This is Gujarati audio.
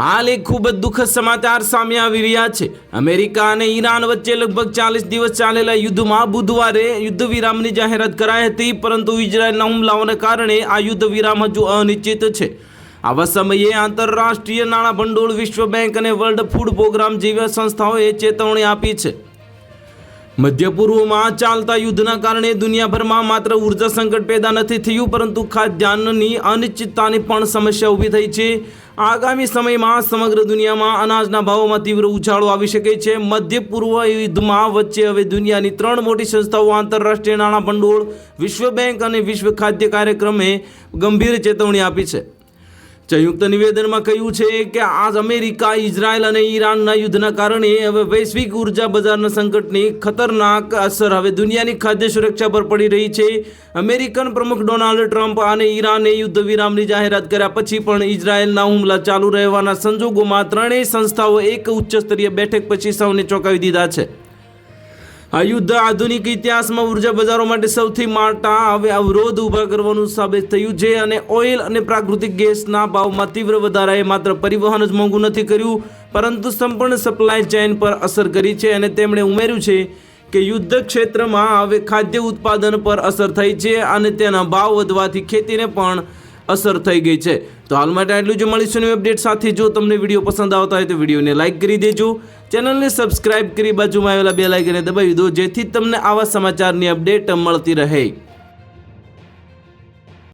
હાલ એક ખૂબ જ દુઃખદ સમાચાર સામે આવી રહ્યા છે। અમેરિકા અને ઈરાન વચ્ચે લગભગ 40 દિવસ ચાલેલા યુદ્ધમાં બુધવારે યુદ્ધ વિરામની જાહેરાત કરાઈ હતી, પરંતુ ઇઝરાયલના હુમલાઓને કારણે આ યુદ્ધ વિરામ હજુ અનિશ્ચિત છે। આવા સમયે આંતરરાષ્ટ્રીય નાણાં ભંડોળ, વિશ્વ બેંક અને વર્લ્ડ ફૂડ પ્રોગ્રામ જેવી સંસ્થાઓએ ચેતવણી આપી છે। મધ્ય પૂર્વમાં ચાલતા યુદ્ધના કારણે દુનિયાભરમાં માત્ર ઉર્જા સંકટ પેદા નથી થયું, પરંતુ ખાદ્યાન્નની અનિશ્ચિતતાની પણ સમસ્યા ઊભી થઈ છે। આગામી સમયમાં સમગ્ર દુનિયામાં અનાજના ભાવોમાં તીવ્ર ઉછાળો આવી શકે છે। મધ્ય પૂર્વ યુદ્ધમાં વચ્ચે હવે દુનિયાની 3 મોટી સંસ્થાઓ આંતરરાષ્ટ્રીય નાણાં ભંડોળ, વિશ્વ બેંક અને વિશ્વ ખાદ્ય કાર્યક્રમે ગંભીર ચેતવણી આપી છે। સંયુક્ત નિવેદનમાં કહ્યું છે કે આજ અમેરિકા, ઇઝરાયલ અને ઈરાનના યુદ્ધના કારણે હવે વૈશ્વિક ઉર્જા બજારના સંકટની ખતરનાક અસર હવે દુનિયાની ખાદ્ય સુરક્ષા પર પડી રહી છે। અમેરિકન પ્રમુખ ડોનાલ્ડ ટ્રમ્પ અને ઈરાને યુદ્ધ વિરામની જાહેરાત કર્યા પછી પણ ઇઝરાયલના હુમલા ચાલુ રહેવાના સંજોગોમાં ત્રણેય સંસ્થાઓ એક ઉચ્ચ સ્તરીય બેઠક પછી સૌને ચોંકાવી દીધા છે। આ યુદ્ધ આધુનિક ઇતિહાસમાં ઉર્જા બજારો માટે સૌથી મોટા હવે અવરોધ ઊભા કરવાનું સાબિત થયું છે, અને ઓઇલ અને પ્રાકૃતિક ગેસના ભાવમાં તીવ્ર વધારાએ માત્ર પરિવહન જ મોંઘું નથી કર્યું, પરંતુ સંપૂર્ણ સપ્લાય ચેઇન પર અસર કરી છે। અને તેમણે ઉમેર્યું છે કે યુદ્ધ ક્ષેત્રમાં હવે ખાદ્ય ઉત્પાદન પર અસર થઈ છે અને તેના ભાવ વધવાથી ખેતીને પણ અસર થઈ ગઈ છે। તો હાલ માટે આટલું જ। મળીશું નવી અપડેટ સાથે। જો તમને વિડીયો પસંદ આવતા હોય તો વિડીયોને લાઇક કરી દેજો, ચેનલને સબસ્ક્રાઇબ કરી બાજુમાં આવેલા બેલ આઇકનને દબાવી દો, જેથી તમને આવા સમાચારની અપડેટ મળતી રહે।